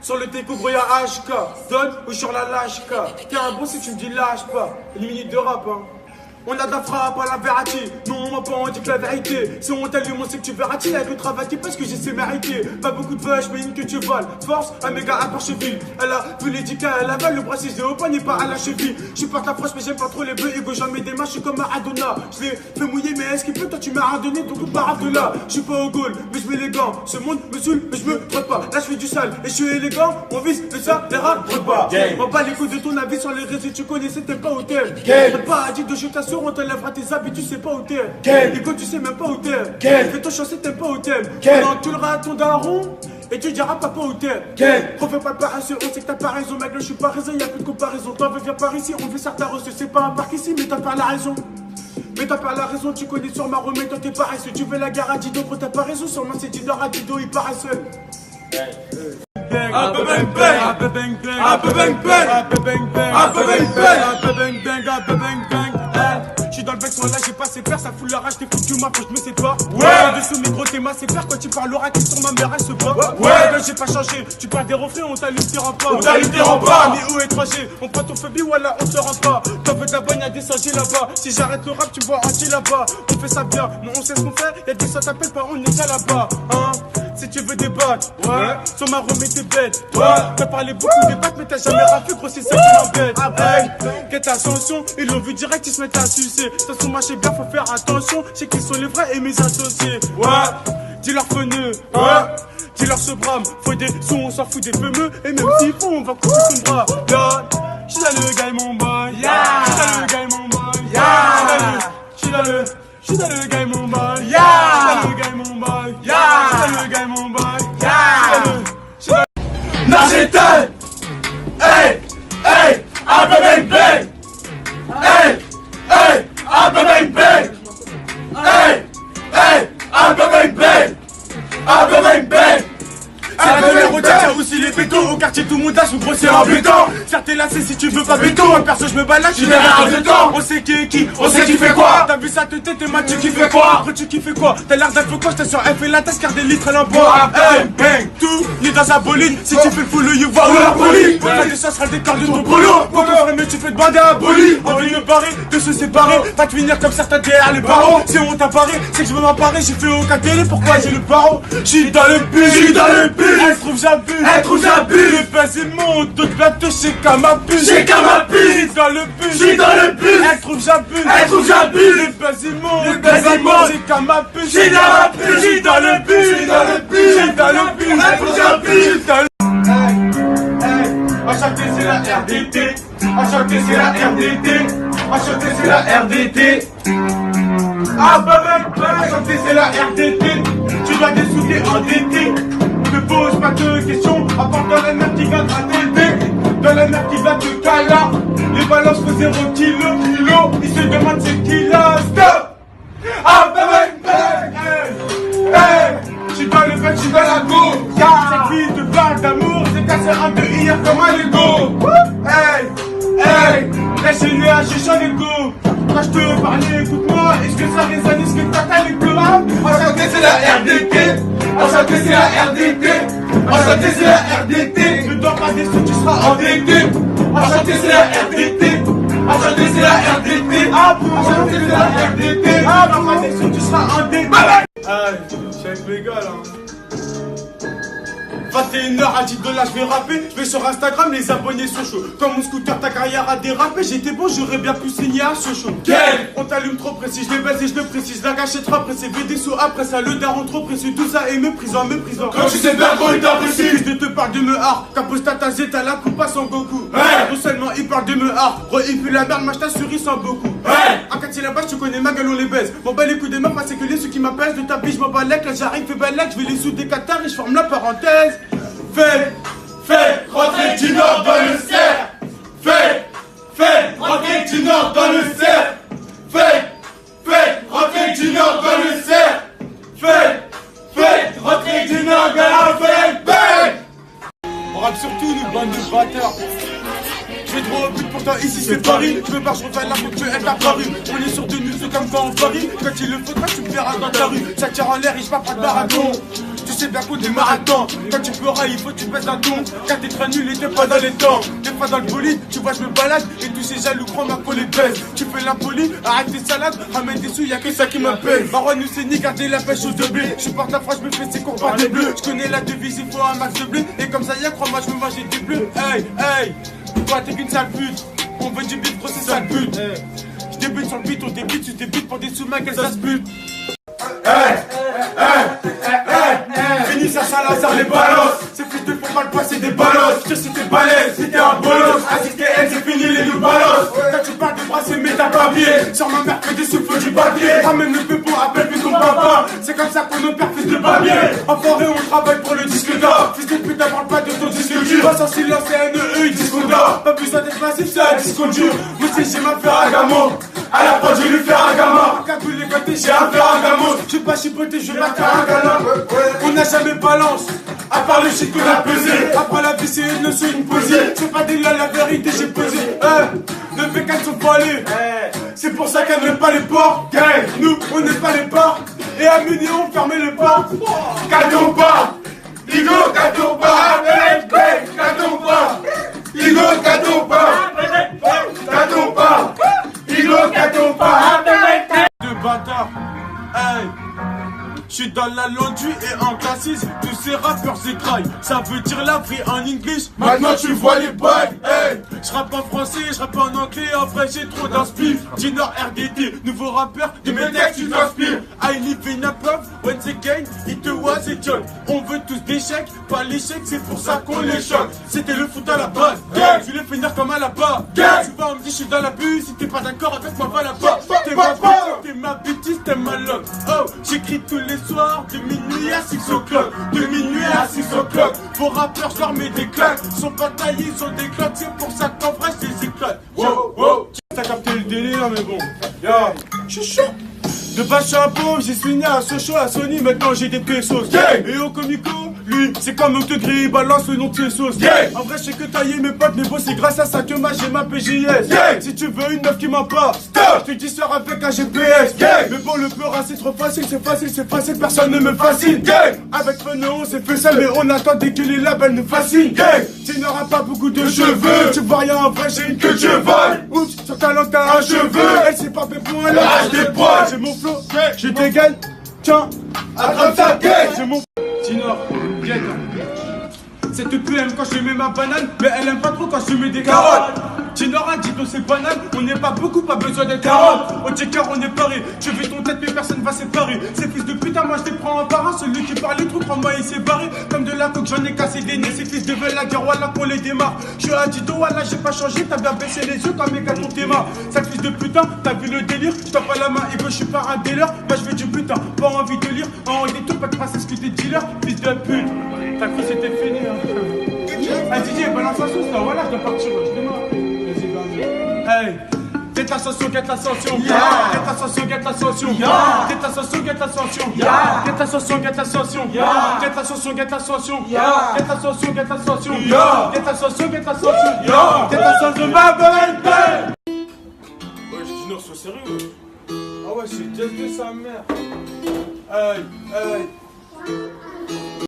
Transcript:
Sur le déco, gros y'a HK. Donne ou sur la lâche K. T'es un bon si tu me dis lâche pas. Une minute de rap, hein. On a de la frappe à la Verratti. Non, on m'a pas on dit que la vérité. Si on t'allume, on sait que tu verras. Il y a le travail parce que j'ai mérité. Pas beaucoup de vaches, mais une que tu voles. Force, un méga à part cheville. Elle a vu les 10K, elle avale le bras, si je au poignet, pas à la cheville. Je porte la proche, mais j'aime pas trop les bleus. Hugo, jamais des mains, je suis comme Maradona. Je l'ai fait mouiller, mais est-ce qu'il peut? Toi, tu m'as randonné, donc pas de là. Je suis pas au goal, mais je mets les gants. Ce monde me saoule, mais je me trotte pas. Là, je fais du sale et je suis élégant. On vise le ça, les rats, pas. On bat les coups de ton avis sur les réseaux, tu connais, c'était pas au thème. Pas à dire de je t'assure, on t'enlèvera tes habits, tu sais pas où t'es. Et quand tu sais même pas où t'es. Fais-toi chancer, t'es pas où t'es. Non, tu le rates ton daron. Et tu diras papa où t'es. Refais pas le paresseux, on sait que t'as pas raison. Mec, là je suis pas raison, y'a plus de comparaison. Toi, viens par ici, on fait certains reçus. C'est pas un parc ici, mais t'as pas la raison. Mais t'as pas la raison, tu connais sur ma remède, toi t'es paresseux. Tu veux la gare à Dido, gros t'as pas raison. Sur moi c'est Dido à Dido, il paraît seul. Un peu bang bang, un peu bang bang, un peu bang bang, un peu bang bang, un peu bang bang, un peu bang bang, un peu bang bang. J'suis dans le bec, là j'ai pas ses pères, ça fout la rage, t'es foutu, ma faut je me sépare. Ouais, dessous micro, t'es ma c'est père, quand tu parleras, qui sur ma mère, elle se bat. Ouais, là j'ai pas changé, tu parles des refrains, on t'allume tes remparts. On t'allume tes remparts, mais où étranger, on prend ton phobie, voilà, on te rend pas. T'en veux ta bonne, y'a des sangers là-bas. Si j'arrête le rap, tu me vois anti là-bas. On fait ça bien, non, on sait ce qu'on fait, y'a des ça t'appelle pas, on est déjà là-bas. Hein, si tu veux débattre, ouais, sur ma remets t'es bête. Toi, t'as parlé beaucoup des bacs, mais t'as jamais rappelé, gros, c'est ça qui m'embête. Quelle attention, ils l'ont vu direct, ils se mettent à sucer. De toute façon, marcher bien, faut faire attention. Je sais qu'ils sont les vrais et mes associés. Ouais, dis-leur feneux, ouais, dis-leur ce brame. Faut des sons, on s'en fout des fameux. Et même s'il faut, on va couper son bras. J'suis là le gars, mon boy. J'suis là le gars, mon boy. J'suis là le gars, mon boy. J'suis là le gars, mon boy. J'suis là le gars, mon boy. Nargetal, hey, hey, un peu bang bang, hey, hey, un peu bang bang, hey, hey, un peu bang bang, un peu bang bang. C'est la numéro 10, y'a aussi les bétons. Au quartier, tout le monde lâche, vous grossir en béton. Faire tes lacets si tu veux pas béton. Un perso, je me balade, je suis derrière un temps. On sait qui est qui, on sait qui fait quoi. T'as vu ça te tête, t'es mal, tu kiffes quoi. Après, tu kiffes quoi. T'as l'air d'un peu quoi, j'étais sur F et la tasse, car des litres, elle en boit. Bang, bang, tout, ni dans sa bolide. Si tu fais le full, you vois où la police. T'as ça sera le décor de ton polo. Pour ton frère, mais tu fais te bander à boli. Envie de barrer, de se séparer. Pas de finir comme certains derrière les barreaux. Si on t'a paré, c'est que je veux m'emparer. J'ai fait aucun télé, pourquoi j'ai le barreau. J'suis dans le but, j'suis dans le but. Elle se trouve j'abuse, elle trouve j'abuse. Les bases et montent, d'autres plateaux, j'ai qu'à ma puce. J'ai qu'à ma puce. J'suis dans le but, j'suis dans le but. Elle trouve j'abuse, elle trouve j'abuse. Les bases et montent, les bases et montent, j'ai qu'à ma puce. J'ai dans ma puce. J'suis dans le but, j'suis dans le but. J'suis dans le but, elle trouve j'abuse. J'suis dans le Enchanté c'est la RDT, enchanté c'est la RDT, enchanté c'est la RDT. Ah bah mec, enchanté c'est la RDT. Tu dois des souliers endettés. Ne pose pas de questions, apporte dans la mer qui va te rater. Dans la mer qui va te caler. Les balances font 0 kilo. Ils se demandent c'est qui là. Stop. Ah bah mec, j'suis dans le bec, j'suis dans la go. Cette fille te parle d'amour, c'est cassé un peu hier comme un Lego. Hey, hey, la génération, j'ai changé l'ego. Quand je te parlais, écoute-moi, est-ce que ça résonne, est-ce que t'as les cœurs? Enchanté c'est la RDT, enchanté c'est la RDT, enchanté c'est la RDT. Ne dors pas des sous, tu seras endetté. Enchanté c'est la RDT, enchanté c'est la RDT. Enchanté c'est la RDT. Ne dors pas des sous, tu seras endetté. Ah, je suis avec mes gars là. 21h à 10 $, je vais rapper. Je vais sur Instagram, les abonnés sont chauds. Comme mon scooter, ta carrière a dérapé. J'étais bon, j'aurais bien pu signer à ce show. On t'allume trop précis, je les baise et je le précise. La gâchette trop pressée, VD sous après ça. Le daron trop précieux, tout ça est méprisant. Quand tu sais bien gros, il t'apprécie. Je te parle de Mehar, Caposta, ta Z, t'as la coupe pas sans Goku. Non seulement il parle de Mehar, il pue la merde, moi je t'assure, il sent beaucoup. À Cathy là-bas, tu connais ma gueule, on les baise. M'en bats les coups des meufs, c'est que les ceux qui m'appellent de ta biche, je m'en bats là j'arrive, fais balèque, je vais les sous des Qatar et je forme la parenthèse. Fais rentrer du nord dans le cerf. Fais rentrer du nord dans le cerf. Fais rentrer du nord dans le cerf. Fais rentrer du nord dans le cerf. On rappe surtout nous, bande de bâtards. Je vais droit au but, pourtant ici c'est Paris. Je me barre, je reviens là, faut que elle apparu. On est sur de nous, c'est comme quand on parie. Quand il le faudra, tu me verras dans ta rue. Ça tire en l'air et je pas de baragon. Tu sais bien qu'on démarre à temps. Quand tu pleuras, il faut que tu pèses un ton. Car t'es très nul et t'es pas dans les temps. T'es pas dans le bolide, tu vois, je me balade. Et tous ces jaloux croient ma collée baisse. Tu fais l'impoli, arrête tes salades, ramène des sous, y'a que ça qui m'appelle. Baron nous c'est ni garder la pêche aux deux blés. Je porte la phrase, je me fais ses cours par des bleus. Je connais la devise, il faut un max de blé. Et comme ça, y'a crois-moi, je me mange des bleus. Hey, hey, toi t'es qu'une sale pute. On veut du beat, gros, c'est ça le but. Je débute sur le beat, on débute, tu débites pour des sous, mec, ça se bute. Fini ça, Salazar, les balances. Ces fils de font mal passer des balances. Je sais t'es balèze, si t'es un bolos. Assisté elle, c'est fini les new balances. Quand tu parles de bras, c'est méta-papier. Sur ma mère, que des souffles du papier. Ramène le peu pour appel, puis ton papa. C'est comme ça qu'on opère, fils de papier. En forêt, on travaille pour le disque d'or. Fils de pute, parle pas de ton disque dur. Passe en silence, c'est NE, disque d'or. Pas besoin d'être massif, c'est un disque dur. Moi, c'est j'ai ma Ferragamo. À la fin, je vais lui faire un gamin. Cagoule les gâtés, j'ai un Ferragamo. Je suis pas chipoté, je vais la faire un gamin. On n'a jamais balance, à part le shit qu'on a pesé. Après la vie c'est une notion imposée. C'est pas des là la vérité j'ai posé. Le V4 sont pas allés. C'est pour ça qu'elle n'aime pas les porcs. Nous on n'est pas les porcs. Et à minuit on fermait les portes. Cadeau pas, Ligo cadeau pas, cadeau pas, Ligo cadeau pas, cadeau pas, Ligo cadeau pas. De bâtard, hey. Je suis dans la laundry et en classis, tous ces rappeurs s'écraillent. Ça veut dire la vraie en English. Maintenant tu vois les bagues, hey. Je rappe en français, je rappe en anglais. En vrai j'ai trop d'inspire. Dinor RDT, nouveau rappeur, de mes textes tu t'inspires. I live in a pub, once again, it was a joke. On veut tous des chèques, pas l'échec, c'est pour ça qu'on les choque. C'était le foot à la base, gang. Tu les finir comme à la bas, gang. Tu vas on me dit je suis dans la bus, si t'es pas d'accord avec moi va là-bas. T'es ma bêtise, t'es ma loque. Oh, j'écris tous les soir, de minuit à 6 o'clock. De minuit à 6 o'clock. Vos rappeurs, je leur mets des claques. Sont pas taillés, sont des cloques. C'est pour ça qu'en vrai, je les éclate. Wow, wow. T'as capté le délire, mais bon. Yo, je suis chaud. De base, je suis un pauvre, j'ai signé à Sochaux, à Sony, maintenant j'ai des pesos. Et au Comico, lui, c'est comme Octogris, il balance le nom de ses sauces. En vrai, je sais que tailler mes potes, mais bon, c'est grâce à ça que moi j'ai ma PJS. Si tu veux une meuf qui m'en pas, je te dis sors avec un GPS. Mais bon, le peur, c'est trop facile, c'est facile, personne ne me fascine. Avec Feneo, c'est fait ça, mais on attend dès que les labels nous fascinent. Tu n'auras pas beaucoup de cheveux, tu vois rien en vrai, j'ai une queue de cheval. Oups, sur ta langue, t'as un cheveu. Elle s'est pas fait pour un lâche des poils. J'ai mon flow, je dégaine, tiens, attrape ta gueule. J'ai mon Tinor, viens. Cette pute aime quand je mets ma banane, mais elle aime pas trop quand je mets des carottes. Tinor a dit dans ses bananes, on n'est pas beaucoup, pas besoin d'être 40. Au checker on est paré, je vais ton tête mais personne va séparer. Ces fils de putain, moi je les prends en parrain. Celui qui parlait trop, crois-moi il s'est barré. Comme de la coke, j'en ai cassé des nez. Ces fils de veulent la guerre, voilà qu'on les démarre. Je suis à Dido, voilà j'ai pas changé. T'as bien baissé les yeux quand mes gars t'ont démarre. Sale fils de putain, t'as vu le délire. Je t'en pas la main, il veut, je suis pas un dealer. Moi je veux du putain, pas envie de lire. En des tout, pas de passer ce que t'es dealer. Fils de pute, ta fille c'était fini. Ah DJ, balance la sauce là, voilà, je dois partir, je démarre. Hey, get l'ascension, get l'ascension. Get l'ascension, get l'ascension. Get l'ascension, get l'ascension. Get l'ascension, get l'ascension. Get l'ascension, get l'ascension. Get l'ascension, get l'ascension. Get l'ascension, get l'ascension. Get l'ascension, ma bonne belle. Ouais, j'ai dit non, sois sérieux. Ah ouais, c'est jazz de sa mère. Hey, hey.